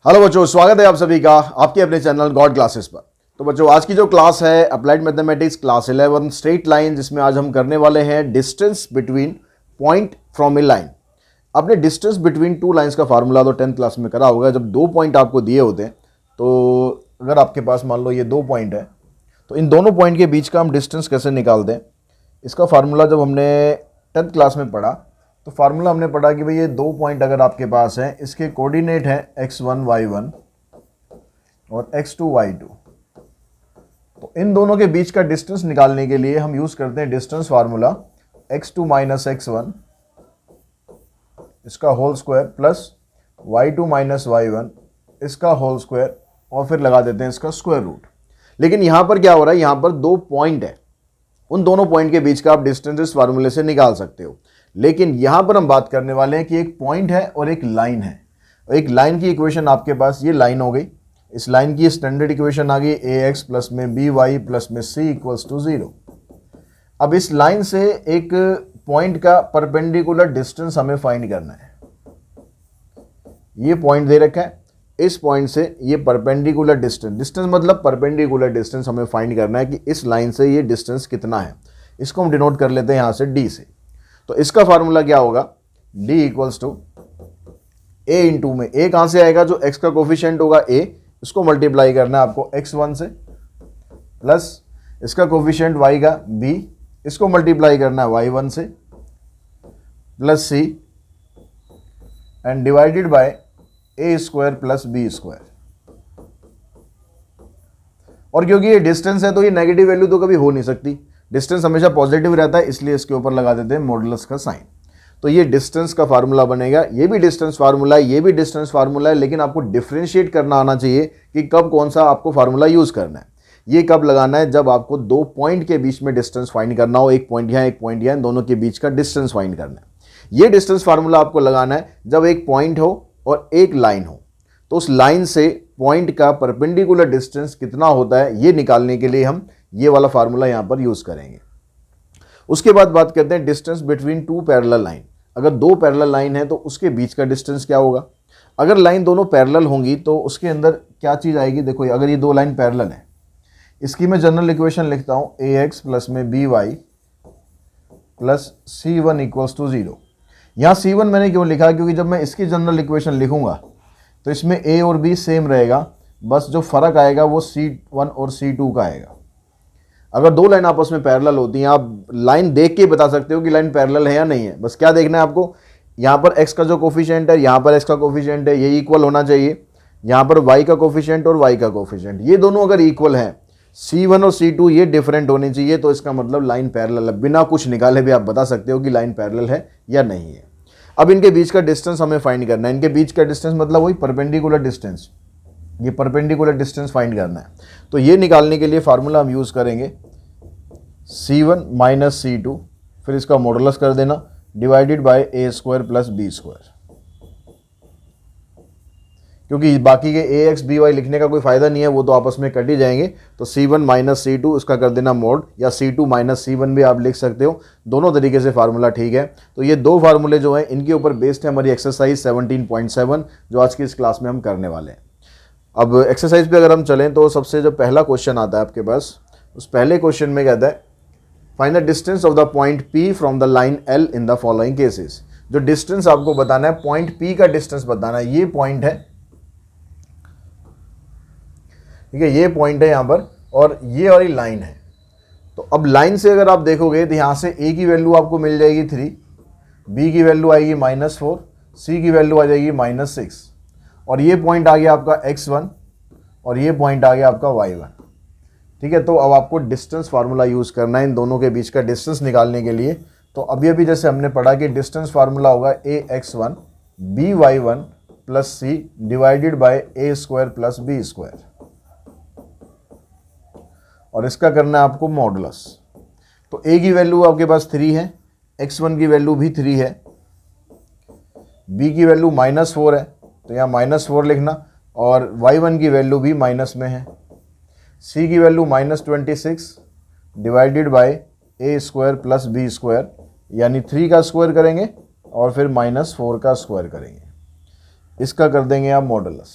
Hello बच्चों, स्वागत है आप सभी का आपके अपने चैनल गॉड क्लासेस पर। तो बच्चों, आज की जो क्लास है applied mathematics class 11 straight line, जिसमें आज हम करने वाले हैं distance between point from A line. आपने डिस्टेंस बिटवीन टू लाइंस का फार्मूला तो 10th क्लास में करा होगा। जब दो पॉइंट आपको दिए होते हैं, तो अगर आपके पास मान लो ये दो पॉइंट है, तो इन दोनों पॉइंट के बीच का हम डिस्टेंस कैसे निकालते हैं, इसका फार्मूला जब हमने 10th क्लास में पढ़ा तो फार्मूला हमने पढ़ा कि भाई ये दो पॉइंट अगर आपके पास हैं, इसके कोऑर्डिनेट है x1 y1 और x2 y2, तो इन दोनों के बीच का डिस्टेंस निकालने के लिए हम यूज करते हैं distance formula x2 minus x1 इसका whole square plus y2 minus y1 इसका होल स्क्वायर, और फिर लगा देते हैं इसका स्क्वायर रूट। लेकिन यहां पर क्या हो रहा है, यहां पर दो पॉइंट है, उन दोनों पॉइंट के बीच का आप डिस्टेंस इस फार्मूले से निकाल सकते हो। लेकिन यहां पर हम बात करने वाले हैं कि एक पॉइंट है और एक लाइन है। एक लाइन की इक्वेशन आपके पास ये लाइन हो गई, इस लाइन की स्टैंडर्ड इक्वेशन आ गई ax प्लस में by प्लस में c इक्वल्स टू 0। अब इस लाइन से एक पॉइंट का परपेंडिकुलर डिस्टेंस हमें फाइंड करना है। ये पॉइंट दे रखा है, इस पॉइंट से ये परपेंडिकुलर डिस्टेंस मतलब परपेंडिकुलर डिस्टेंस हमें फाइंड करना है कि इस लाइन से ये डिस्टेंस कितना है। इसको हम डिनोट कर लेते हैं यहां से d से। तो इसका फार्मूला क्या होगा, d equals to a into में a कहां से आएगा, जो x का कोफिशिएंट होगा a, उसको मल्टीप्लाई करना है आपको x1 से, प्लस इसका कोफिशिएंट y का b, इसको मल्टीप्लाई करना है y1 से, plus c and divided by a square plus b square. और क्योंकि ये डिस्टेंस है तो ये नेगेटिव वैल्यू तो कभी हो नहीं सकती, डिस्टेंस हमेशा पॉजिटिव रहता है, इसलिए इसके ऊपर लगा देते हैं मॉडुलस का साइन। तो ये डिस्टेंस का फार्मूला बनेगा, ये भी डिस्टेंस फार्मूला है, ये भी डिस्टेंस फार्मूला है, लेकिन आपको डिफरेंशिएट करना आना चाहिए कि कब कौन सा आपको फार्मूला यूज करना है। ये कब लगाना है, जब आपको दो पॉइंट के बीच में डिस्टेंस फाइंड करना हो, एक पॉइंट यहाँ एक पॉइंट यहाँ, इन दोनों के बीच का डिस्टेंस फाइंड करना है। ये डिस्टेंस फार्मूला आपको लगाना है जब एक पॉइंट हो और एक लाइन हो, तो उस लाइन से पॉइंट का परपेंडिकुलर डिस्टेंस कितना होता है, ये निकालने के लिए हम ये वाला फार्मूला यहां पर यूज करेंगे। उसके बाद बात करते हैं distance between two parallel line. अगर दो पैरेलल लाइन है तो उसके बीच का डिस्टेंस क्या होगा। अगर लाइन दोनों पैरेलल होंगी तो उसके अंदर क्या चीज आएगी, देखो अगर ये दो लाइन पैरेलल है, इसकी मैं जनरल इक्वेशन लिखता हूं ax प्लस में by प्लस c1 इक्वल्स टू 0। यहां c1 मैंने क्यों लिखा, क्योंकि जब मैं इसकी जनरल इक्वेशन लिखूंगा तो इसमें a और b सेम रहेगा, बस जो फर्क आएगा वो c1 और c2 का आएगा। अगर दो लाइन आपस में पैरेलल होती हैं, आप लाइन देख के बता सकते हो कि लाइन पैरेलल है या नहीं है। बस क्या देखना है आपको, यहाँ पर x का जो कोफिशिएंट है, यहाँ पर x का कोफिशिएंट है, ये इक्वल होना चाहिए। यहाँ पर y का कोफिशिएंट और y का कोफिशिएंट, ये दोनों अगर इक्वल हैं, c1 और c2 ये डिफरेंट होने चाहिए, तो इसका मतलब लाइन पैरेलल है। बिना कुछ निकाले भी आप बता सकते हो कि लाइन पैरेलल है या नहीं है। अब इनके बीच का डिस्टेंस हमें फाइंड करना है। इनके बीच का डिस्टेंस मतलब वही परपेंडिकुलर डिस्टेंस, ये परपेंडिकुलर डिस्टेंस फाइंड करना है। तो ये निकालने के लिए फार्मूला हम यूज करेंगे c1 माइनस c2, फिर इसका मॉडुलस कर देना divided by a square plus b square. क्योंकि बाकी के ax by लिखने का कोई फायदा नहीं है, वो तो आपस में कट ही जाएंगे। तो c1 माइनस c2 उसका कर देना मोड, या c2 माइनस c1 भी आप लिख सकते हो, दोनों तरीके से फार्मूला ठीक है। तो ये दो फार्मूले जो हैं इनके ऊपर बेस्ड है हमारी एक्सरसाइज 17.7 जो आज की इस क्लास में हम करने वाले हैं। अब एक्सरसाइज पे अगर हम चलें तो सबसे जो पहला क्वेश्चन आता है आपके पास, उस पहले क्वेश्चन में कहता है find the distance of the point P from the line L in the following cases. जो डिस्टेंस आपको बताना है, पॉइंट P का डिस्टेंस बताना है। ये पॉइंट है, ठीक है, ये पॉइंट है यहाँ पर, और ये वाली लाइन है। तो अब लाइन से अगर आप देखोगे तो यहाँ से a की वैल्यू आपको मिल जाएगी 3, b की वैल्यू आएगी -4, c की वैल्यू आ जाएगी -6, और ये पॉइंट आ गया आपका x1 और ये पॉइंट आ गया आपका y1। ठीक है, तो अब आपको डिस्टेंस फार्मूला यूज करना है इन दोनों के बीच का डिस्टेंस निकालने के लिए। तो अभी अभी जैसे हमने पढ़ा कि डिस्टेंस फार्मूला होगा ax1 by1 plus c divided by a square plus b square, और इसका करना है आपको मॉडुलस। तो a की वैल्यू आपके पास 3 है, x1 की वैल्यू भी 3 है, b की वैल्यू -4 है, तो यहाँ -4 लिखना, और y1 की वैल्यू भी माइनस में है, c की value -26 divided by a square plus b square, यानी 3 का स्क्वायर करेंगे और फिर -4 का स्क्वायर करेंगे। इसका कर देंगे आप मॉडुलस।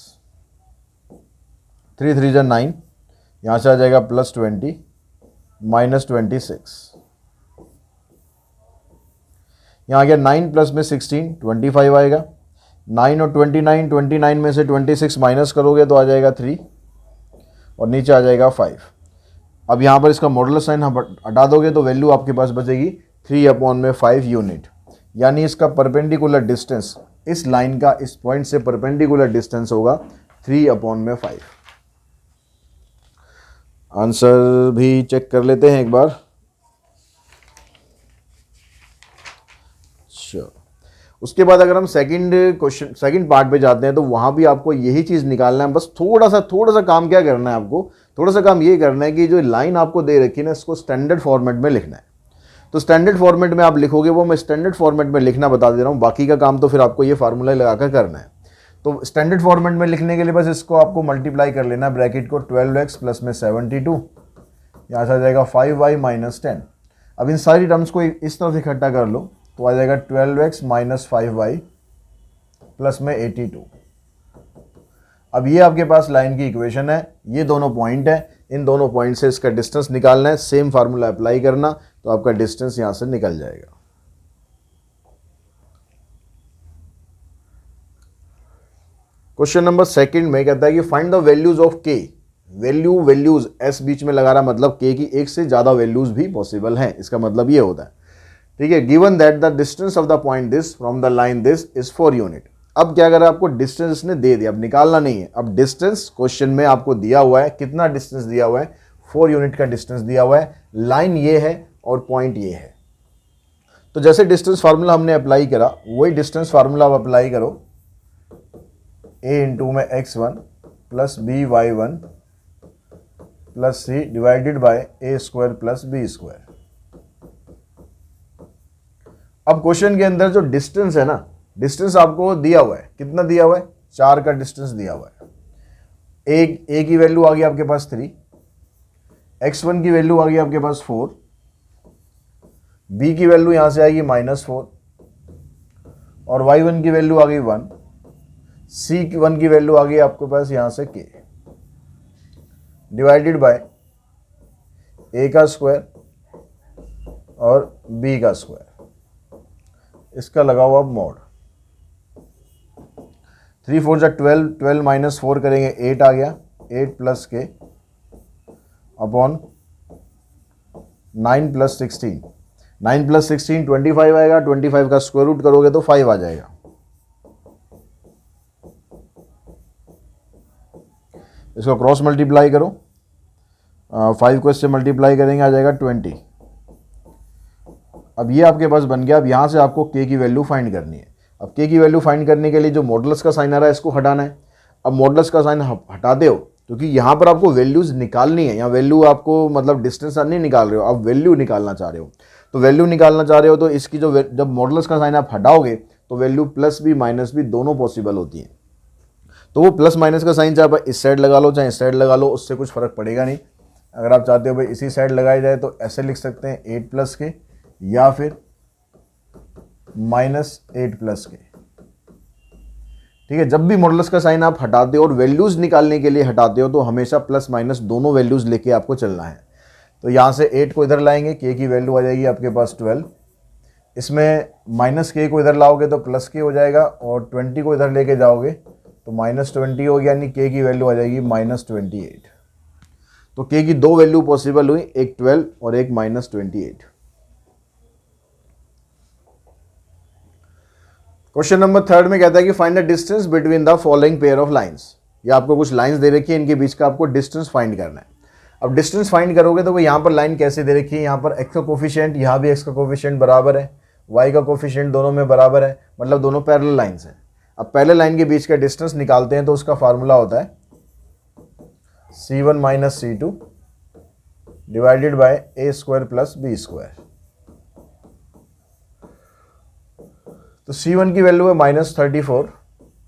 3 3 जा 9, यहाँ से आ जाएगा +20 -26, यहाँ आ गया 9 प्लस में 16 25 आएगा। 9 और 29 में से 26 माइनस करोगे तो आ जाएगा 3 और नीचे आ जाएगा 5। अब यहाँ पर इसका मॉडुलस साइन हटा दोगे तो वैल्यू आपके पास बचेगी 3/5 यूनिट, यानी इसका परपेंडिकुलर डिस्टेंस, इस लाइन का इस पॉइंट से परपेंडिकुलर डिस्टेंस होगा 3/5। आंसर भी चेक कर लेते हैं एक बार। अच्छा, उसके बाद अगर हम सेकंड पार्ट पे जाते हैं तो वहाँ भी आपको यही चीज़ निकालना है। बस थोड़ा सा काम क्या करना है आपको, थोड़ा सा काम ये करना है कि जो लाइन आपको दे रखी है ना, इसको स्टैंडर्ड फॉर्मेट में लिखना है। तो स्टैंडर्ड फॉर्मेट में आप लिखोगे, वो मैं स्टैंडर्ड फॉर्मेट में लिखना बता दे रहा हूँ, बाकी का काम तो फिर आपको ये फार्मूला लगाकर करना है। तो स्टैंडर्ड फॉर्मेट में लिखने के लिए बस इसको आपको मल्टीप्लाई कर लेना है, ब्रैकेट को 12x प्लस में 72, यहाँ से आ जाएगा 5y माइनस 10। अब इन सारी टर्म्स को इस तरफ इकट्ठा कर लो तो आ जाएगा 12x माइनस 5y प्लस में 82। अब ये आपके पास लाइन की इक्वेशन है, ये दोनों पॉइंट है, इन दोनों पॉइंट से इसका डिस्टेंस निकालना है, सेम फार्मूला अप्लाई करना, तो आपका डिस्टेंस यहां से निकल जाएगा। क्वेश्चन नंबर सेकंड में कहता है कि फाइंड द वैल्यूज ऑफ के। वैल्यूज एस बीच में लगा रहा, मतलब के की एक से ज्यादा वैल्यूज भी पॉसिबल हैं, इसका मतलब ये होता है। ठीक है, given that the distance of the point this from the line this is 4 unit. अब क्या करें, आपको डिस्टेंस इसने दे दिया, अब निकालना नहीं है। अब डिस्टेंस क्वेश्चन में आपको दिया हुआ है, कितना डिस्टेंस दिया हुआ है, 4 यूनिट का डिस्टेंस दिया हुआ है, लाइन ये है और पॉइंट ये है। तो जैसे डिस्टेंस फार्मूला हमने अप्लाई करा, वही डिस्टेंस फार्मूला आप अप्लाई करो, a इंटू में x1 plus by1 plus c divided by a square plus b square. अब क्वेश्चन के अंदर जो डिस्टेंस है ना, डिस्टेंस आपको दिया हुआ है, कितना दिया हुआ है, 4 का डिस्टेंस दिया हुआ है। a की वैल्यू आ गई आपके पास 3, x1 की वैल्यू आ गई आपके पास 4, b की वैल्यू यहां से आएगी -4 और y1 की वैल्यू आ गई 1, c1 की वैल्यू आ गई आपके पास यहां से k डिवाइडेड बाय a का स्क्वायर और b का स्क्वायर, इसका लगा हुआ मॉड। 3 4 जा 12, 12 माइनस 4 करेंगे 8 आ गया, 8 प्लस के अपॉन 9 प्लस 16, 9 प्लस 16 25 आएगा, 25 का स्क्वायर रूट करोगे तो 5 आ जाएगा। इसको क्रॉस मल्टीप्लाई करो, 5 को इससे मल्टीप्लाई करेंगे आ जाएगा 20। अब ये आपके पास बन गया। अब यहाँ से आपको k की वैल्यू फाइंड करनी है। अब k की वैल्यू फाइंड करने के लिए जो मॉडुलस का साइन आ रहा है इसको हटाना है। अब मॉडुलस का साइन हटाते हो क्योंकि यहाँ पर आपको वैल्यूज निकालनी है, यहाँ वैल्यू आपको मतलब डिस्टेंस नहीं निकाल रहे हो, आप वैल्यू निकालना चाह रहे हो। तो वैल्यू निकालना चाह रहे हो तो इसकी जो जब मॉडुलस का साइन आप हटाओगे तो वैल्यू प्लस भी माइनस भी दोनों पॉसिबल होती है। तो वो प्लस माइनस का साइन चाहे इस साइड लगा लो चाहे इस साइड लगा लो, उससे कुछ फर्क पड़ेगा नहीं। अगर आप चाहते हो भाई इसी साइड लगाई जाए तो ऐसे लिख सकते हैं 8 प्लस के या फिर -8 प्लस के। ठीक है, जब भी मॉडुलस का साइन आप हटाते हो और वैल्यूज निकालने के लिए हटाते हो तो हमेशा प्लस माइनस दोनों वैल्यूज लेके आपको चलना है। तो यहाँ से 8 को इधर लाएंगे, k की वैल्यू आ जाएगी आपके पास 12, इसमें -k को इधर लाओगे तो प्लस k हो जाएगा और 20 को इधर लेके जाओगे तो -20 हो गया, यानी k की वैल्यू आ जाएगी -28। तो k की दो वैल्यू पॉसिबल हुई, एक 12 और एक -28। क्वेश्चन नंबर थर्ड में कहता है कि find the distance between the following pair of lines. ये आपको कुछ लाइंस दे रखी है, इनके बीच का आपको डिस्टेंस फाइंड करना है। अब डिस्टेंस फाइंड करोगे तो वो यहाँ पर लाइन कैसे दे रखी है, यहाँ पर x का कोफिशिएंट, यहाँ भी x का कोफिशिएंट बराबर है, y का कोफिशिएंट दोनों में बराबर है, मतलब दोनों पैरेलल लाइंस हैं। अब पहले लाइन के बीच का डिस्टेंस निकालते हैं तो उसका फार्मूला होता है c1 minus c2 divided by a square plus b square. तो c1 की वैल्यू है -34,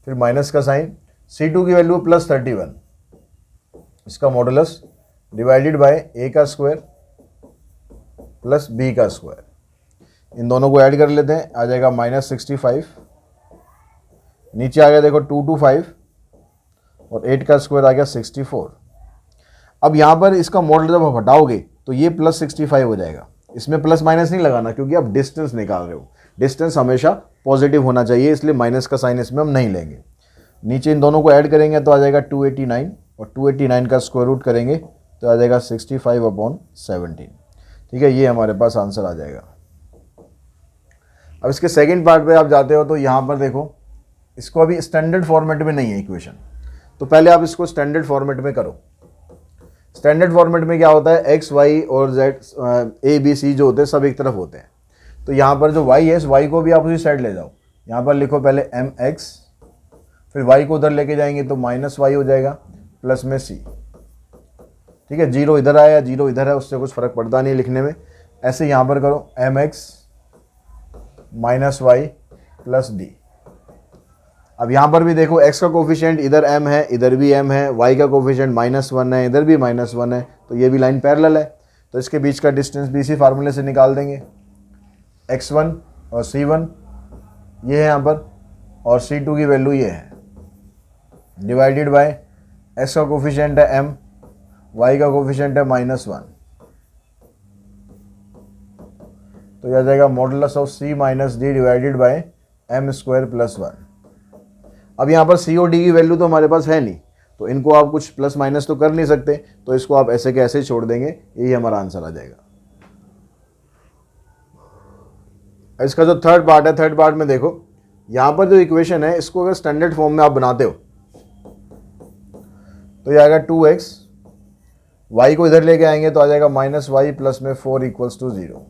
फिर माइनस का साइन, c2 की वैल्यू +31, इसका मॉडुलस डिवाइडेड बाय a का स्क्वायर प्लस b का स्क्वायर। इन दोनों को ऐड कर लेते हैं, आ जाएगा -65, नीचे आ गया देखो 2 2 5 और 8 का स्क्वायर आ गया 64। अब यहाँ पर इसका मॉडल जब आप हटाओगे तो ये +65 हो जाएगा। इसमें प्लस माइनस नहीं लगाना क्योंकि आप डिस्टेंस निकाल रहे हो। डिस्टेंस हमेशा पॉजिटिव होना चाहिए, इसलिए माइनस का साइन इसमें हम नहीं लेंगे। नीचे इन दोनों को ऐड करेंगे तो आ जाएगा 289 और 289 का स्क्वायर रूट करेंगे तो आ जाएगा 65/17। ठीक है, ये हमारे पास आंसर आ जाएगा। अब इसके सेकंड पार्ट पे आप जाते हो तो यहाँ पर देखो, इसको अभी स्टैंडर्ड फॉर्मेट में नहीं है इक्वेशन, तो पहले आप इसको स्टैंडर्ड फॉर्मेट में करो। स्टैंडर्ड फॉर्मेट में क्या होता है, एक्स वाई और जेड ए बी सी जो होते हैं सब एक तरफ होते हैं। तो यहाँ पर जो वाई है इस वाई को भी आप उसी साइड ले जाओ। यहाँ पर लिखो पहले एम एक्स, फिर वाई को उधर लेके जाएंगे तो -y हो जाएगा प्लस में सी। ठीक है, 0 इधर आया 0 इधर है, उससे कुछ फर्क पड़ता नहीं लिखने में। ऐसे यहाँ पर करो m x -y plus d. अब यहाँ पर भी देखो x का कोफिशिएंट इधर m है, इधर भी m है, y का कोफिशिएंट -1 है, इधर भी -1 है, तो ये भी लाइन पैरेलल है। तो इसके बीच का डिस्टेंस भी इसी फार्मूले से निकाल देंगे। x1 और c1 ये है यहाँ पर, और c2 की वैल्यू ये है, डिवाइडेड बाय x का कोफिशिएंट है m, y का कोफिशिएंट है -1, तो यह आ जाएगा modulus of c minus D divided by m² + 1। अब यहाँ पर सी और डी की वैल्यू तो हमारे पास है नहीं, तो इनको आप कुछ प्लस माइनस तो कर नहीं सकते, तो इसको आप ऐसे के ऐसे छोड़ देंगे, यही हमारा आंसर आ जाएगा। इसका जो थर्ड पार्ट है, थर्ड पार्ट में देखो यहाँ पर जो इक्वेशन है इसको अगर स्टैंडर्ड फॉर्म में आप बनाते हो तो ये आएगा 2x, y को इधर लेके आएंगे तो आ जाएगा -y प्लस में 4 = 0।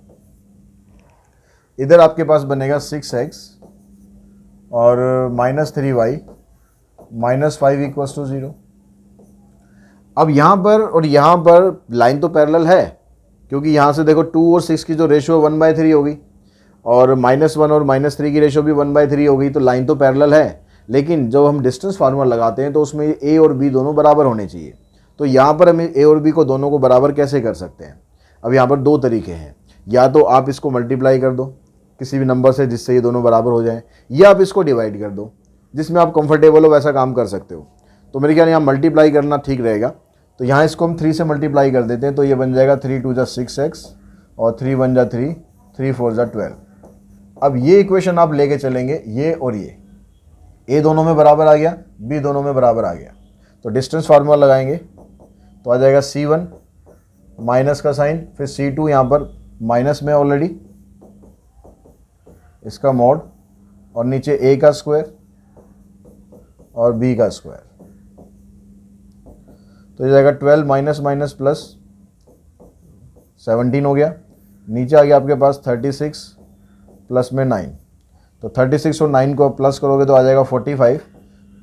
इधर आपके पास बनेगा 6x और -3y -5 = 0। अब यहाँ पर और यहाँ पर लाइन तो पैरेलल है, क्योंकि यहाँ से देखो 2 और 6 की जो रेशो 1/3 होगी और -1 और -3 की रेशो भी 1/3 होगी, तो लाइन तो पैरेलल है। लेकिन जब हम डिस्टेंस फार्मूला लगाते हैं तो उसमें a और b दोनों बराबर होने चाहिए। तो यहाँ पर हम a और b को दोनों को बराबर कैसे कर सकते हैं? अब यहाँ पर दो तरीके हैं, या तो आप इसको मल्टीप्लाई कर दो किसी भी नंबर से जिससे ये दोनों बराबर हो जाएं, या आप इसको डिवाइड कर दो, जिसमें आप कंफर्टेबल हो वैसा काम कर सकते हो। तो मेरे ख्याल यहाँ मल्टीप्लाई करना ठीक रहेगा, तो यहाँ इसको हम 3 से मल्टीप्लाई कर देते हैं, तो ये बन जाएगा 3 × 2 = 6x और 3 × 1 = 3, 3 × 4 = 12। अब ये इक्वेशन आप लेके चलेंगे, ये और ये a दोनों में बराबर आ गया, b दोनों में बराबर आ गया, तो डिस्टेंस फार्मूला लगाएंगे तो आ जाएगा c1 माइनस का साइन, फिर c2 यहाँ पर माइनस में ऑलरेडी इसका मॉड, और नीचे a का स्क्वायर और b का स्क्वायर, तो ये जाएगा 12 माइनस प्लस 17 हो गया। नीचे आ गया आपके पास 36 प्लस में 9, तो 36 और 9 को प्लस करोगे तो आ जाएगा 45,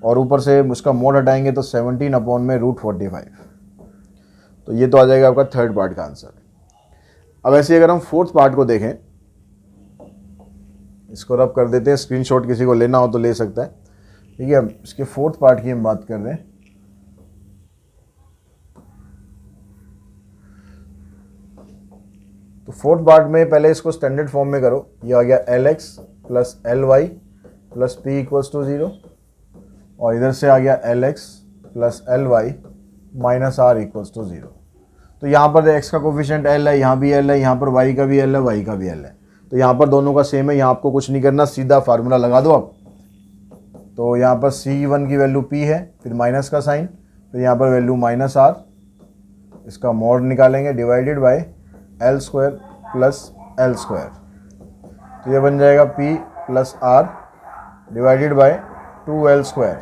और ऊपर से उसका मोड हटाएंगे तो 17/√45। तो ये तो आ जाएगा आपका थर्ड पार्ट का आंसर। अब ऐसे अगर हम फोर्थ पार्ट को देखें, इसको रब कर देते हैं, स्क्रीनशॉट किसी को लेना हो तो ले सकता है। ठीक है, इसके फोर्थ पार्ट की हम बात कर रहे हैं। तो फोर्थ पार्ट में पहले इसको स्टैंडर्ड फॉर्म में करो, ये आ गया LX + LY + P = 0, और इधर से आ गया LX + LY - R = 0। तो यहाँ पर x का कोफिशिएंट L है, यहाँ भी L है, यहाँ पर y का भी L है, y का भी L है, तो यहाँ पर दोनों का सेम है, यहाँ आपको कुछ नहीं करना, सीधा फार्मूला लगा दो आप। तो यहाँ पर C1 की वैल्यू P है, फिर माइनस का साइन, फिर यहाँ पर वैल्यू -R, इसका मॉड निकालेंगे डिवाइडेड बाय L² + L², तो ये बन जाएगा P + R divided by 2L²।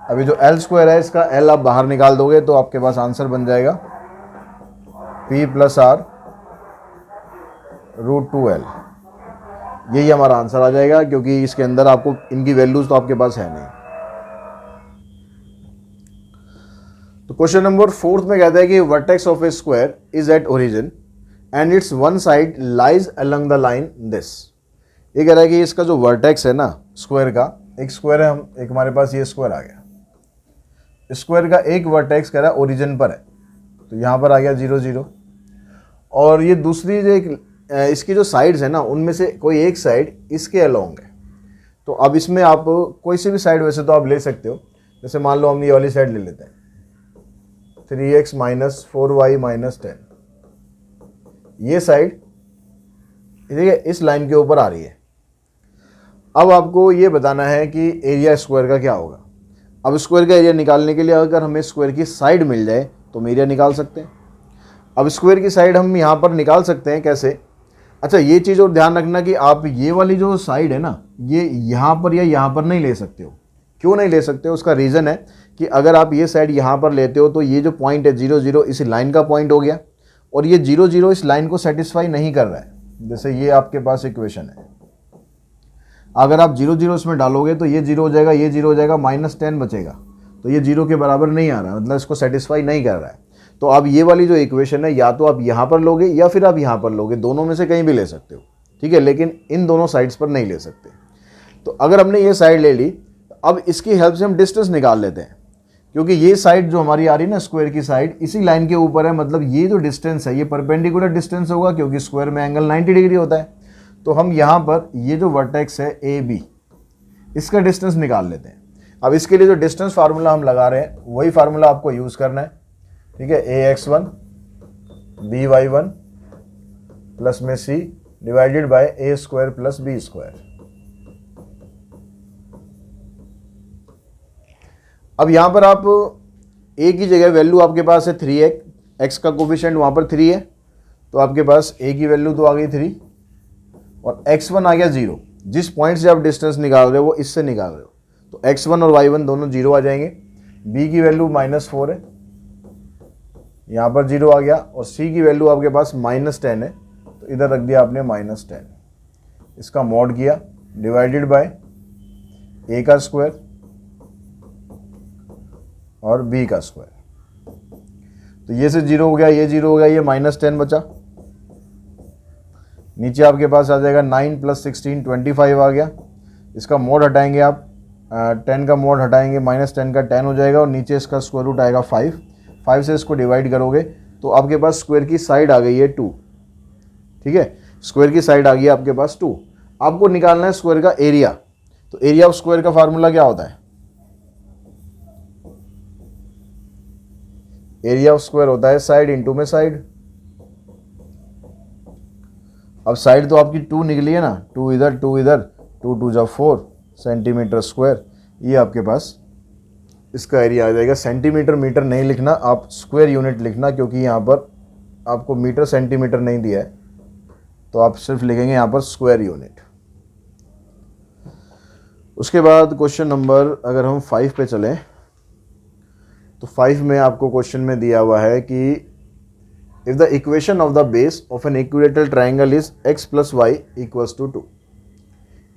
अभी जो L² है इसका L आप बाहर निकाल दोगे तो आपके पास आंसर बन जाएगा P + R √2L। यही हमारा आंसर आ जाएगा, क्योंकि इसके अंदर आपको इनकी वैल्यूज तो आपके पास है नहीं। तो क्वेश्चन नंबर 4 में कहता है कि vertex of A square is at origin and it's one side lies along the line this. ये कह रहा है कि इसका जो वर्टेक्स है ना स्क्वायर का, एक स्क्वायर है, हम एक हमारे पास ये स्क्वायर आ गया, स्क्वायर का एक वर्टेक्स कह रहा है ओरिजिन पर है, तो यहाँ पर आ गया 0 0, और ये दूसरी जो एक इसकी जो साइड्स है ना उनमें से कोई एक साइड इसके अलोंग है। तो अब इसमें आप कोई सी भी साइड वैसे तो आप ले सकते हो, जैसे मान लो हम ये वाली साइड ले लेते हैं, 3x माइनस 4y माइनस 10, ये साइड ठीक है इस लाइन के ऊपर आ रही है। अब आपको ये बताना है कि एरिया स्क्वायर का क्या होगा। अब स्क्वायर का एरिया निकालने के लिए अगर हमें स्क्वायर की साइड मिल जाए तो हम एरिया निकाल सकते हैं। अब स्क्वायर की साइड हम यहाँ पर निकाल सकते हैं कैसे। अच्छा ये चीज़ और ध्यान रखना कि आप ये वाली जो साइड है ना, ये यहाँ पर या यहाँ पर नहीं ले सकते हो। क्यों नहीं ले सकते हो, उसका रीज़न है कि अगर आप ये साइड यहाँ पर लेते हो तो ये जो पॉइंट है 0 0 इस लाइन का पॉइंट हो गया, और ये 0 0 इस लाइन को सेटिस्फाई नहीं कर रहा है। जैसे ये आपके पास इक्वेशन है, अगर आप 0 0 इसमें डालोगे तो ये 0 हो जाएगा, ये 0 हो जाएगा, माइनस 10 बचेगा, तो ये 0 के बराबर नहीं आ रहा है, मतलब इसको सेटिस्फाई नहीं कर रहा है। तो आप ये वाली जो इक्वेशन है या तो आप यहाँ पर लोगे या फिर आप यहाँ पर लोगे, दोनों में से कहीं भी ले सकते हो, ठीक है, लेकिन इन दोनों साइड्स पर नहीं ले सकते। तो अगर हमने ये साइड ले ली, अब इसकी हेल्प से हम डिस्टेंस निकाल लेते हैं, क्योंकि ये साइड जो हमारी आ रही है ना स्क्वायर की साइड इसी लाइन के ऊपर है, मतलब ये जो डिस्टेंस है ये परपेंडिकुलर डिस्टेंस होगा, क्योंकि स्क्वायर में एंगल 90 डिग्री होता है। तो हम यहाँ पर ये जो वर्टेक्स है ए बी, इसका डिस्टेंस निकाल लेते हैं। अब इसके लिए जो डिस्टेंस फार्मूला हम लगा रहे हैं वही फार्मूला आपको यूज़ करना है, ठीक है। ax1 by1 प्लस में c divided by a square plus b square. अब यहाँ पर आप a की जगह वैल्यू आपके पास है 3x, x का कोफिशिएंट वहाँ पर 3 है, तो आपके पास a की वैल्यू तो आ गई 3 और x1 आ गया 0। जिस पॉइंट से आप डिस्टेंस निकाल रहे हो वो इससे निकाल रहे हो, तो x1 और y1 दोनों 0 आ जाएंगे। b की वैल्यू -4 है, यहाँ पर 0 आ गया, और c की वैल्यू आपके पास -10 है, तो इधर रख दिया आपने -10। इसका मॉड किया डिवाइडेड बाय a का स्क्वायर और b का स्क्वायर, तो ये से 0 हो गया, ये 0 हो गया, ये -10 बचा। नीचे आपके पास आ जाएगा 9 + 16 25 आ गया। इसका मोड हटाएंगे आप, 10 का मोड हटाएंगे, -10 का 10 हो जाएगा, और नीचे इसका स्क्वायर रूट आएगा 5 से इसको डिवाइड करोगे तो आपके पास स्क्वायर की साइड आ गई है 2, ठीक है, स्क्वायर की साइड आ गई है आपके पास 2। आपको निकालना है स्क्वायर का एरिया, तो एरिया ऑफ स्क्वायर का फार्मूला क्या होता है, एरिया ऑफ स्क्वायर होता है साइड इंटू में साइड। अब साइड तो आपकी 2 निकली है ना, 2 इधर 2 इधर, 2 2 जा 4 सेंटीमीटर स्क्वायर, ये आपके पास इसका एरिया आ जाएगा। सेंटीमीटर मीटर नहीं लिखना, आप स्क्वायर यूनिट लिखना, क्योंकि यहाँ पर आपको मीटर सेंटीमीटर नहीं दिया है, तो आप सिर्फ लिखेंगे यहाँ पर स्क्वायर यूनिट। उसके बाद क्वेश्चन नंबर अगर हम 5 पे चलें तो 5 में आपको क्वेश्चन में दिया हुआ है कि if the equation of the base of an equilateral triangle is x + y = 2।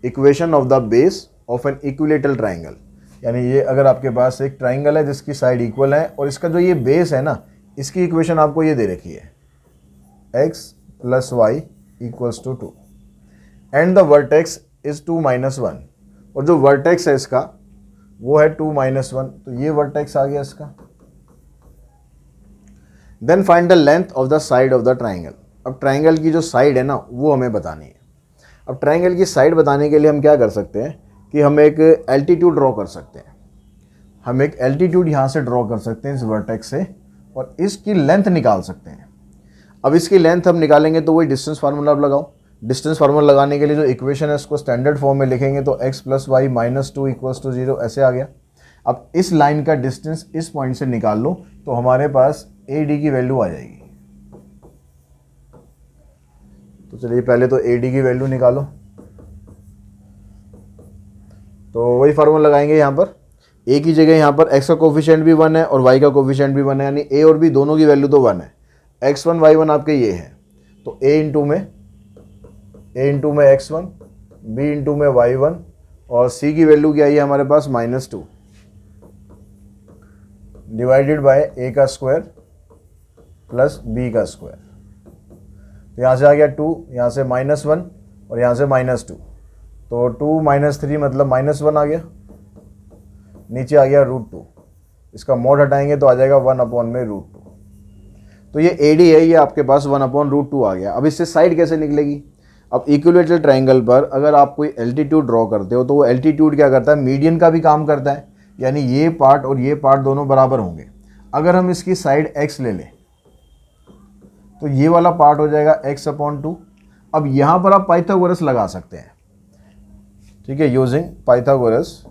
Equation of the base of an equilateral triangle, यानी ये अगर आपके पास एक ट्राइंगल है जिसकी साइड इक्वल है और इसका जो ये बेस है ना, इसकी इक्वेशन आपको ये दे रखी है x + y = 2 and the vertex is 2 - 1, और जो वर्टेक्स है इसका वो है 2 - 1, तो ये वर्टेक्स आ गया इसका। Then find the length of the side of the triangle. अब ट्राइंगल की जो साइड है ना वो हमें बतानी है। अब ट्राइंगल की साइड बताने के लिए हम क्या कर सकते हैं कि हम एक एल्टीट्यूड ड्रॉ कर सकते हैं। हम एक एल्टीट्यूड यहाँ से ड्रॉ कर सकते हैं इस वर्टेक्स से, और इसकी लेंथ निकाल सकते हैं। अब इसकी लेंथ हम निकालेंगे तो वही डिस्टेंस फार्मूला आप लगाओ। डिस्टेंस फार्मूला लगाने के लिए जो इक्वेशन है उसको स्टैंडर्ड फॉर्म में लिखेंगे, तो x + y - 2 = 0 ऐसे आ गया। अब इस लाइन का डिस्टेंस इस पॉइंट से निकाल लो तो हमारे पास AD की वैल्यू आ जाएगी। तो चलिए पहले तो AD की वैल्यू निकालो, तो वही फार्मूला लगाएंगे यहाँ पर। A की जगह यहाँ पर x का कोफिशिएंट भी 1 है और y का कोफिशिएंट भी 1 है, यानी A और B दोनों की वैल्यू तो 1 है। x1 y1 आपके ये है, तो A इंटू में x1, B इंटू में y1, और C की वैल्यू क्या है हमारे पास -2 डिवाइडेड बाय A का स्क्वायर प्लस B का स्क्वायर। तो यहाँ से आ गया 2, यहाँ से -1 और यहाँ से -2, तो 2 - 3 मतलब -1 आ गया। नीचे आ गया √2, इसका मोड हटाएंगे तो आ जाएगा 1/√2। तो ये AD है, ये आपके पास 1/√2 आ गया। अब इससे साइड कैसे निकलेगी। अब इक्विलेटरल ट्राइंगल पर अगर आप कोई एल्टीट्यूड ड्रॉ करते हो तो वो एल्टीट्यूड क्या करता है, मीडियन का भी काम करता है, यानी ये पार्ट और ये पार्ट दोनों बराबर होंगे। अगर हम इसकी साइड x ले लें तो ये वाला पार्ट हो जाएगा x/2। अब यहाँ पर आप पाइथागोरस लगा सकते हैं, ठीक है, यूजिंग पाइथागोरस।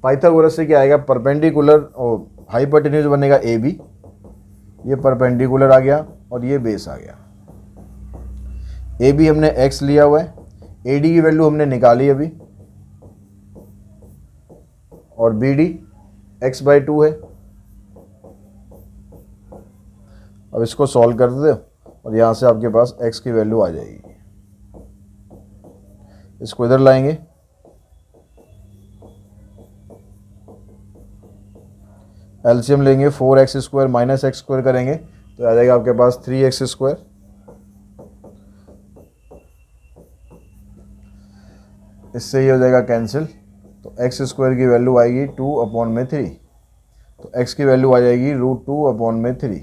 पाइथागोरस से क्या आएगा, परपेंडिकुलर और हाइपोटेन्यूज बनेगा AB, ये परपेंडिकुलर आ गया और ये बेस आ गया। AB हमने x लिया हुआ है, AD की वैल्यू हमने निकाली अभी, और BD x/2 है। अब इसको सॉल्व कर दो और यहाँ से आपके पास x की वैल्यू आ जाएगी। इसको इधर लाएंगे, एलसीएम लेंगे, 4x² माइनस x² करेंगे तो आ जाएगा आपके पास 3x²। इससे ये हो जाएगा कैंसिल, तो x² की वैल्यू आएगी 2/3, तो x की वैल्यू आ जाएगी √2/3।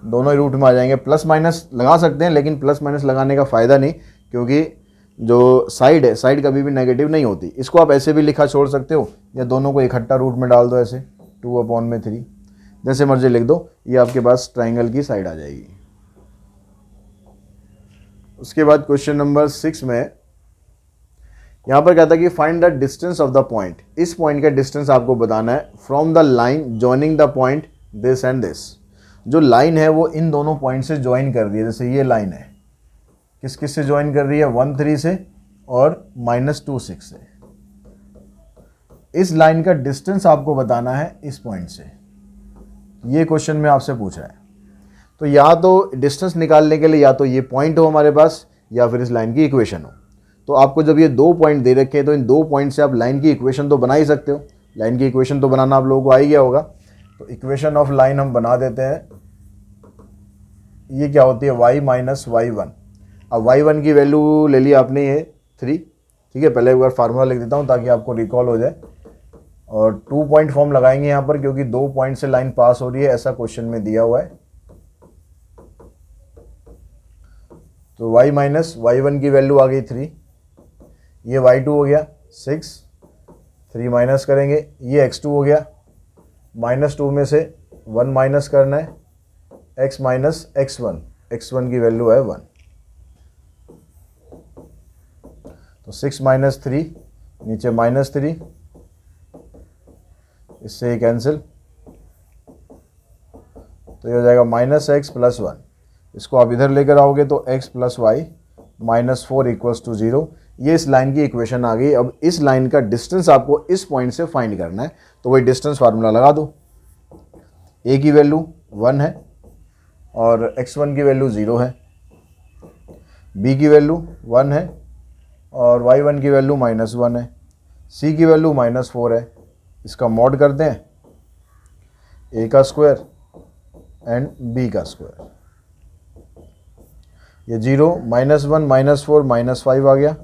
दोनों ही रूट में आ जाएंगे। प्लस माइनस लगा सकते हैं, लेकिन प्लस माइनस लगाने का फ़ायदा नहीं, क्योंकि जो साइड है, साइड कभी भी नेगेटिव नहीं होती। इसको आप ऐसे भी लिखा छोड़ सकते हो, या दोनों को इकट्ठा रूट में डाल दो, ऐसे 2/3, जैसे मर्जी लिख दो। ये आपके पास ट्राइंगल की साइड आ जाएगी। उसके बाद क्वेश्चन नंबर 6 में यहाँ पर कहता है कि find the distance of the point. इस पॉइंट का डिस्टेंस आपको बताना है from the line joining the point this and this. जो लाइन है वो इन दोनों पॉइंट से ज्वाइन कर रही है। जैसे ये लाइन है, किस किस से ज्वाइन कर रही है, 1 3 से और -2 6 से। इस लाइन का डिस्टेंस आपको बताना है इस पॉइंट से। ये क्वेश्चन में आपसे पूछ रहा है। तो या तो डिस्टेंस निकालने के लिए या तो ये पॉइंट हो हमारे पास, या फिर इस लाइन की इक्वेशन हो। तो आपको जब ये 2 पॉइंट दे रखे हैं तो इन 2 पॉइंट से आप लाइन की इक्वेशन तो बना ही सकते हो। लाइन की इक्वेशन तो बनाना आप लोगों को आ ही गया होगा। तो इक्वेशन ऑफ लाइन हम बना देते हैं। ये क्या होती है, y माइनस y1। अब y1 की वैल्यू ले ली आपने, ये 3, ठीक है। पहले एक बार फार्मूला लिख देता हूँ ताकि आपको रिकॉल हो जाए। और 2 पॉइंट फॉर्म लगाएंगे यहाँ पर, क्योंकि 2 पॉइंट से लाइन पास हो रही है, ऐसा क्वेश्चन में दिया हुआ है। तो y माइनस y1 की वैल्यू आ गई 3, ये y2 हो गया 6, 3 माइनस करेंगे, ये x2 हो गया, -2 में से 1 माइनस करना है, x माइनस x1, x1 की वैल्यू है 1। तो 6 माइनस 3, नीचे -3, इससे ही कैंसिल, तो ये हो जाएगा -x + 1। इसको आप इधर लेकर आओगे तो x + y -4 = 0। ये इस लाइन की इक्वेशन आ गई। अब इस लाइन का डिस्टेंस आपको इस पॉइंट से फाइंड करना है, तो वही डिस्टेंस फार्मूला लगा दो। a की वैल्यू 1 है और x1 की वैल्यू 0 है, b की वैल्यू 1 है और y1 की वैल्यू -1 है, c की वैल्यू -4 है। इसका मॉड करते हैं, a का स्क्वायर एंड b का स्क्वायर। ये 0 -1 -4 -5 आ गया,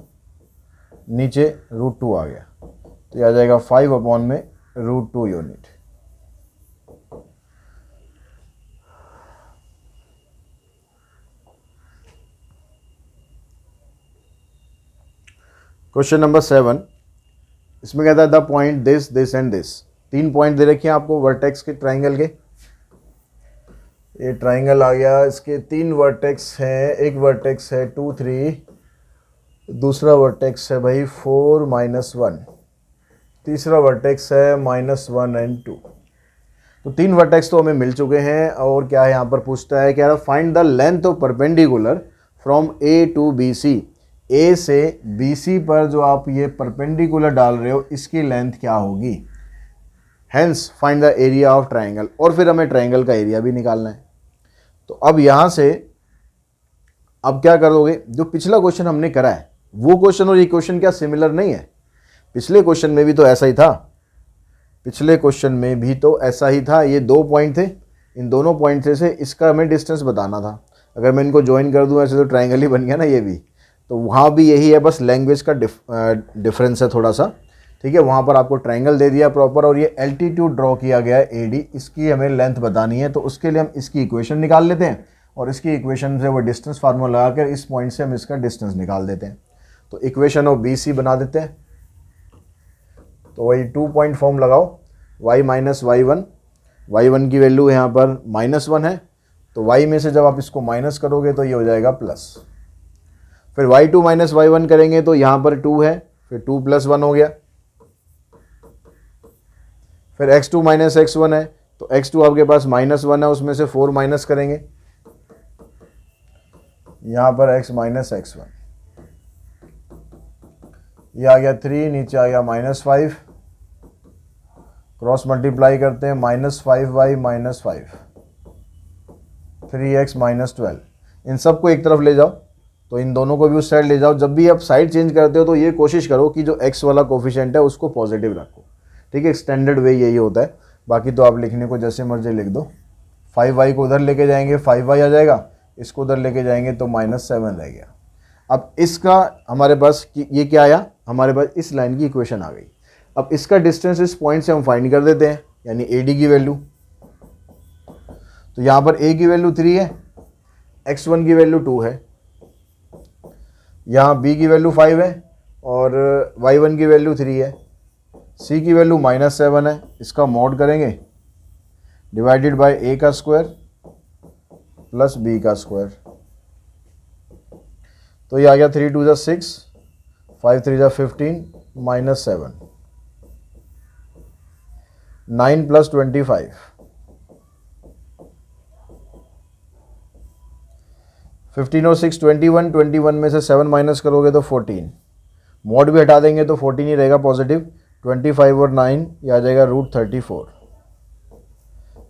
नीचे √2 आ गया, तो ये आ जाएगा 5/√2 यूनिट। क्वेश्चन नंबर 7, इसमें कहता है the point this this and this. 3 point दे रखे हैं आपको वर्टेक्स के ट्राइंगल के। ये ट्राइंगल आ गया, इसके 3 वर्टेक्स हैं। एक वर्टेक्स है 2 3, दूसरा वर्टेक्स है भाई 4 -1, तीसरा वर्टेक्स है -1 एंड 2। तो 3 वर्टेक्स तो हमें मिल चुके हैं। और क्या है यहाँ पर पूछता है, कह रहा find the length of perpendicular from A to BC। A से BC पर जो आप ये परपेंडिकुलर डाल रहे हो, इसकी लेंथ क्या होगी। Hence find the area of triangle. और फिर हमें ट्राइंगल का एरिया भी निकालना है। तो अब यहाँ से अब क्या करोगे, जो पिछला क्वेश्चन हमने करा है वो क्वेश्चन और ये क्वेश्चन क्या सिमिलर नहीं है। पिछले क्वेश्चन में भी तो ऐसा ही था, पिछले क्वेश्चन में भी तो ऐसा ही था। ये 2 पॉइंट थे, इन दोनों पॉइंट से इसका हमें डिस्टेंस बताना था। अगर मैं इनको ज्वाइन कर दूं ऐसे तो ट्राइंगल ही बन गया ना ये भी। तो वहाँ भी यही है, बस लैंग्वेज का डिफरेंस है थोड़ा सा, ठीक है। वहाँ पर आपको ट्राइंगल दे दिया प्रॉपर और ये एल्टीट्यूड ड्रॉ किया गया है AD। इसकी हमें लेंथ बतानी है, तो उसके लिए हम इसकी इक्वेशन निकाल लेते हैं और इसकी इक्वेशन से वो डिस्टेंस फार्मूला लगा कर इस पॉइंट से हम इसका डिस्टेंस निकाल देते हैं। तो इक्वेशन ऑफ BC बना देते हैं। तो वही 2 पॉइंट फॉर्म लगाओ, y माइनस वाई वन की वैल्यू यहाँ पर -1 है, तो y में से जब आप इसको माइनस करोगे तो ये हो जाएगा प्लस। फिर y2 माइनस y1 करेंगे तो यहाँ पर 2 है, फिर 2 + 1 हो गया। फिर x2 माइनस x1 है, तो x2 आपके पास -1 है, उसमें से 4 माइनस करेंगे, यहाँ पर x माइनस x1, ये आ गया 3, नीचे आ गया -5, क्रॉस मल्टीप्लाई करते हैं, -5y माइनस 5, 3x माइनस 12, इन सबको एक तरफ ले जाओ, तो इन दोनों को भी उस साइड ले जाओ। जब भी आप साइड चेंज करते हो तो ये कोशिश करो कि जो x वाला कोफिशिएंट है उसको पॉजिटिव रखो, ठीक है। स्टैंडर्ड वे यही होता है, बाकी तो आप लिखने को जैसे मर्जी लिख दो। 5y को उधर लेके जाएंगे 5y आ जाएगा, इसको उधर लेके जाएंगे तो -7 रह गया। अब इसका हमारे पास ये क्या आया, हमारे पास इस लाइन की इक्वेशन आ गई। अब इसका डिस्टेंस इस पॉइंट से हम फाइंड कर देते हैं, यानी AD की वैल्यू। तो यहाँ पर A की वैल्यू 3 है, x1 की वैल्यू 2 है, यहाँ B की वैल्यू 5 है और y1 की वैल्यू 3 है, C की वैल्यू -7 है। इसका मॉड करेंगे, डिवाइडेड बाय A का स्क्वायर प्लस B का स्क्वायर, तो ये आ गया 3 × 2 = 6, 5 × 3 = 15, -7, 9 + 25, 15 और 6 21, 21 में से 7 माइनस करोगे तो 14, मॉड भी हटा देंगे तो 14 ही रहेगा पॉजिटिव। 25 और 9 ये आ जाएगा √34,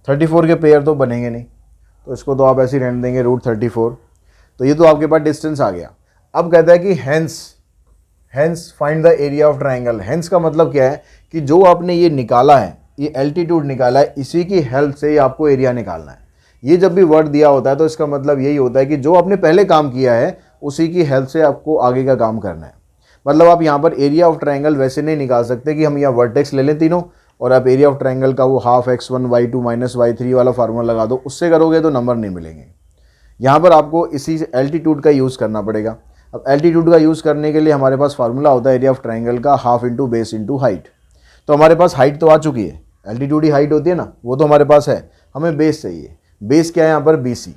34 के पेयर तो बनेंगे नहीं, तो इसको तो आप ऐसे ही रहने देंगे √34। तो ये तो आपके पास डिस्टेंस आ गया। अब कहता है कि hence find the area of triangle. Hence का मतलब क्या है कि जो आपने ये निकाला है, ये एल्टीट्यूड निकाला है, इसी की हेल्प से ही आपको एरिया निकालना है। ये जब भी वर्ड दिया होता है तो इसका मतलब यही होता है कि जो आपने पहले काम किया है उसी की हेल्प से आपको आगे का काम करना है। मतलब आप यहाँ पर एरिया ऑफ ट्राइंगल वैसे नहीं निकाल सकते कि हम यहाँ वर्टेक्स ले लें तीनों और आप एरिया ऑफ ट्राइंगल का वो ½ x1 y2 माइनस y3 वाला फार्मूला लगा दो, उससे करोगे तो नंबर नहीं मिलेंगे। यहाँ पर आपको इसी एल्टीट्यूड का यूज़ करना पड़ेगा। अब एल्टीट्यूड का यूज़ करने के लिए हमारे पास फार्मूला होता है एरिया ऑफ ट्राइंगल का ½ × बेस × हाइट। तो हमारे पास हाइट तो आ चुकी है, एल्टीट्यूड ही हाइट होती है ना, वो तो हमारे पास है। हमें बेस चाहिए, बेस क्या है यहाँ पर BC।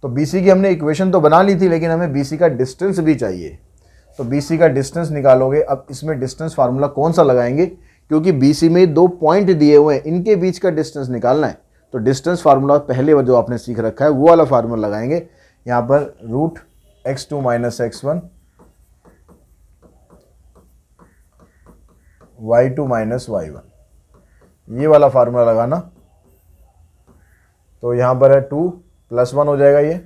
तो BC की हमने इक्वेशन तो बना ली थी, लेकिन हमें BC का डिस्टेंस भी चाहिए। तो BC का डिस्टेंस निकालोगे। अब इसमें डिस्टेंस फार्मूला कौन सा लगाएंगे, क्योंकि BC में 2 पॉइंट दिए हुए हैं, इनके बीच का डिस्टेंस निकालना है। तो डिस्टेंस फार्मूला पहले जो आपने सीख रखा है वो वाला फार्मूला लगाएंगे। यहाँ पर √x2 minus x1 y2 minus y1, ये वाला फार्मूला लगाना। तो यहाँ पर है 2 + 1 हो जाएगा, ये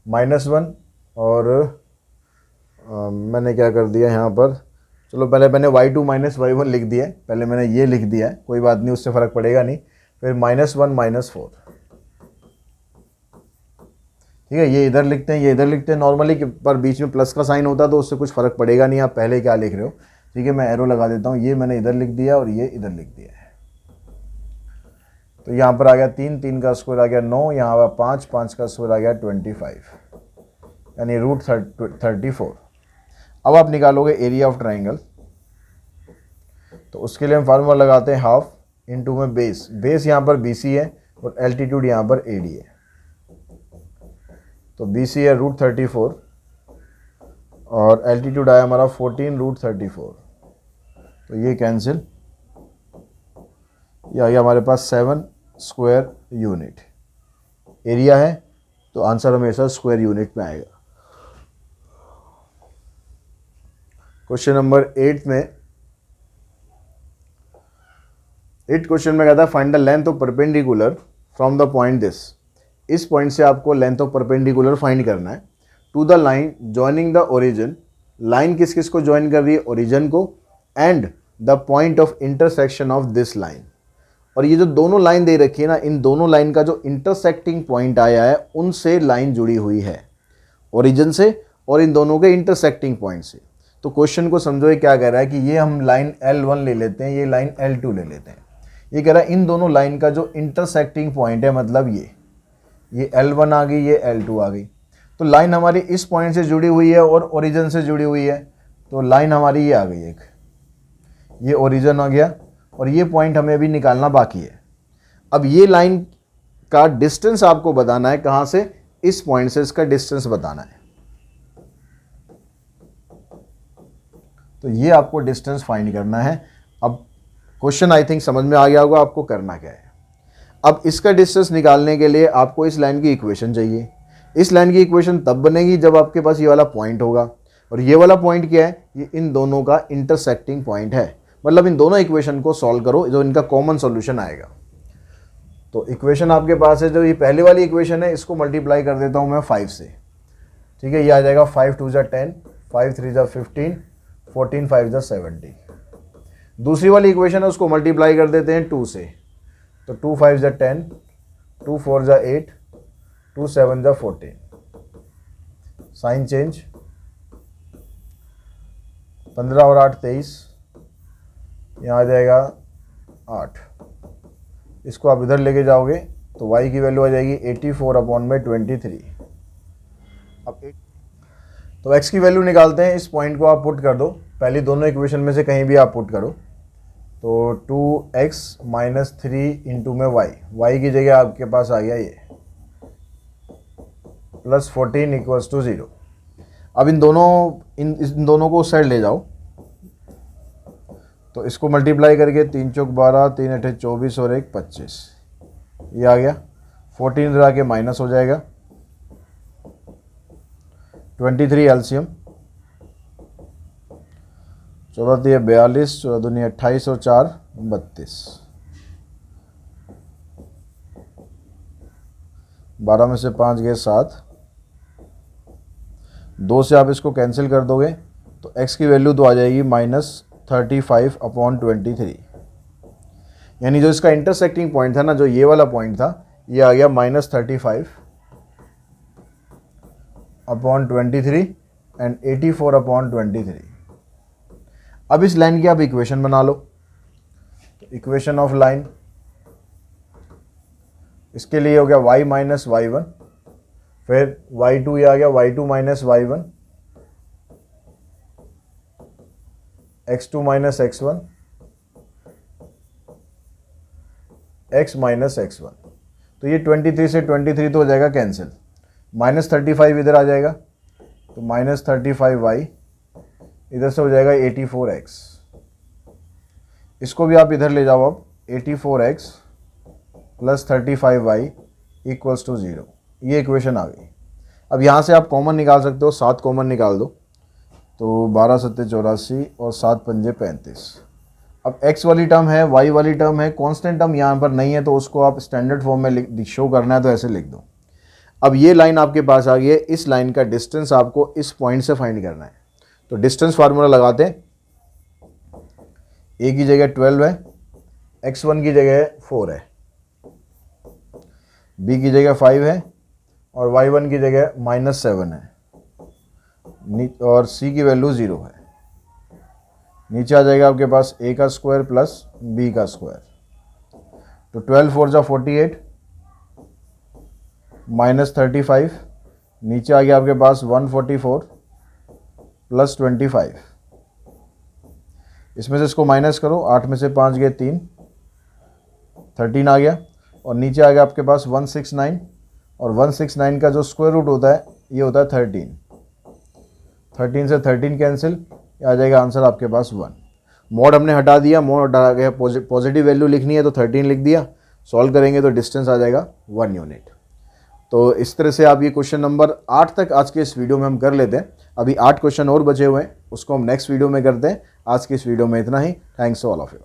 -1 और मैंने क्या कर दिया यहाँ पर, चलो पहले मैंने y2 माइनस y1 लिख दिया है, पहले मैंने ये लिख दिया है, कोई बात नहीं, उससे फ़र्क पड़ेगा नहीं। फिर -1 - 4, ठीक है। ये इधर लिखते हैं, ये इधर लिखते हैं नॉर्मली, पर बीच में प्लस का साइन होता है तो उससे कुछ फ़र्क पड़ेगा नहीं, आप पहले क्या लिख रहे हो, ठीक है। मैं एरो लगा देता हूँ, ये मैंने इधर लिख दिया और ये इधर लिख दिया है। तो यहाँ पर आ गया 3, 3 का स्क्वायर आ गया 9, यहाँ पर 5, 5 का स्क्वायर आ गया 25, यानी √34। अब आप निकालोगे एरिया ऑफ ट्राइंगल। तो उसके लिए हम फार्मूला लगाते हैं ½ × में बेस यहाँ पर BC है और एल्टीट्यूड यहाँ पर AD है। तो BC है √34 और एल्टीट्यूड आया हमारा 14 √34, तो ये कैंसिल, ये आ गया हमारे पास 7 स्क्वायर यूनिट। एरिया है तो आंसर हमेशा स्क्वायर यूनिट में आएगा। क्वेश्चन नंबर 8 में 8 क्वेश्चन में कहता है find the length of perpendicular from the point this. इस पॉइंट से आपको लेंथ ऑफ परपेंडिकुलर फाइंड करना है to the line joining the origin. Line किस किस को ज्वाइन कर रही है, ओरिजिन को, and the point of intersection of this line. और ये जो दोनों लाइन दे रखी है ना, इन दोनों लाइन का जो इंटरसेक्टिंग पॉइंट आया है उनसे लाइन जुड़ी हुई है, ओरिजिन से और इन दोनों के इंटरसेक्टिंग पॉइंट से। तो क्वेश्चन को समझो ये क्या कह रहा है कि ये हम लाइन L1 ले लेते हैं, ये लाइन L2 ले लेते हैं। ये कह रहा है इन दोनों लाइन का जो इंटरसेक्टिंग पॉइंट है, मतलब ये L1 आ गई, ये L2 आ गई। तो लाइन हमारी इस पॉइंट से जुड़ी हुई है और ओरिजिन से जुड़ी हुई है, तो लाइन हमारी ये आ गई एक, ये ओरिजिन हो गया और ये पॉइंट हमें अभी निकालना बाकी है। अब ये लाइन का डिस्टेंस आपको बताना है, कहाँ से, इस पॉइंट से इसका डिस्टेंस बताना है। तो ये आपको डिस्टेंस फाइंड करना है। अब क्वेश्चन आई थिंक समझ में आ गया होगा आपको करना क्या है। अब इसका डिस्टेंस निकालने के लिए आपको इस लाइन की इक्वेशन चाहिए। इस लाइन की इक्वेशन तब बनेगी जब आपके पास ये वाला पॉइंट होगा, और ये वाला पॉइंट क्या है, ये इन दोनों का इंटरसेक्टिंग पॉइंट है। मतलब इन दोनों इक्वेशन को सॉल्व करो, जो इनका कॉमन सॉल्यूशन आएगा। तो इक्वेशन आपके पास है, जो ये पहले वाली इक्वेशन है, इसको मल्टीप्लाई कर देता हूँ मैं 5 से, ठीक है। ये आ जाएगा 5 2 जा 10, 5 3 जा 15, 14 5 जा 70। दूसरी वाली इक्वेशन है, उसको मल्टीप्लाई कर देते हैं 2 से, तो 2 5 जा 10, 2 4 जा 8, 2 7 जा 14। साइन चेंज, 15 और 8 23, यहाँ आ जाएगा 8। इसको आप इधर लेके जाओगे तो y की वैल्यू आ जाएगी 84/23। अब तो x की वैल्यू निकालते हैं। इस पॉइंट को आप पुट कर दो, पहली दोनों इक्वेशन में से कहीं भी आप पुट करो। तो 2x - 3 इंटू में y की जगह आपके पास आ गया ये +14 = 0। अब इन दोनों को उस साइड ले जाओ, तो इसको मल्टीप्लाई करके 3 चौक 12, 3 8 24 और 1 25, ये आ गया। 14 इधर आके माइनस हो जाएगा। 23 एलसीएम, 14 3 42, 14 दूनी 28 और 4 32। 12 में से 5 गए 7, 2 से आप इसको कैंसिल कर दोगे तो x की वैल्यू तो आ जाएगी -35/23। यानी जो इसका इंटरसेक्टिंग पॉइंट था ना, जो ये वाला पॉइंट था, ये आ गया -35/23 एंड 84/23। अब इस लाइन की आप इक्वेशन बना लो। तो इक्वेशन ऑफ लाइन, इसके लिए हो गया y - y1, फिर y2 ये आ गया y2 - y1, x2 - x1, x - x1। तो ये 23 से 23 तो हो जाएगा कैंसिल, -35 इधर आ जाएगा, तो -35y, इधर से हो जाएगा 84x। इसको भी आप इधर ले जाओ। अब 84x + 35y = 0, ये इक्वेशन आ गई। अब यहाँ से आप कॉमन निकाल सकते हो, 7 कॉमन निकाल दो, तो 12 7 84 और 7 5 35। अब x वाली टर्म है, y वाली टर्म है, कांस्टेंट टर्म यहाँ पर नहीं है, तो उसको आप स्टैंडर्ड फॉर्म में शो करना है तो ऐसे लिख दो। अब ये लाइन आपके पास आ गई है, इस लाइन का डिस्टेंस आपको इस पॉइंट से फाइंड करना है। तो डिस्टेंस फार्मूला लगाते हैं। a की जगह 12 है, x1 की जगह 4 है, b की जगह 5 है और y1 की जगह -7 है, और c की वैल्यू 0 है। नीचे आ जाएगा आपके पास a का स्क्वायर प्लस b का स्क्वायर। तो 12 4 जा 48, -35, नीचे आ गया आपके पास 144 + 25। इसमें से इसको माइनस करो, 8 में से 5 गए 3, 13 आ गया, और नीचे आ गया आपके पास 169, और 169 का जो स्क्वायर रूट होता है ये होता है 13। 13 से 13 कैंसिल, आ जाएगा आंसर आपके पास 1। मॉड हमने हटा दिया, मॉड हटा गया, पॉजिटिव वैल्यू लिखनी है तो 13 लिख दिया। सॉल्व करेंगे तो डिस्टेंस आ जाएगा 1 यूनिट। तो इस तरह से आप ये क्वेश्चन नंबर 8 तक आज के इस वीडियो में हम कर लेते हैं। अभी 8 क्वेश्चन और बचे हुए हैं, उसको हम नेक्स्ट वीडियो में करते हैं। आज की इस वीडियो में इतना ही। Thanks all of you.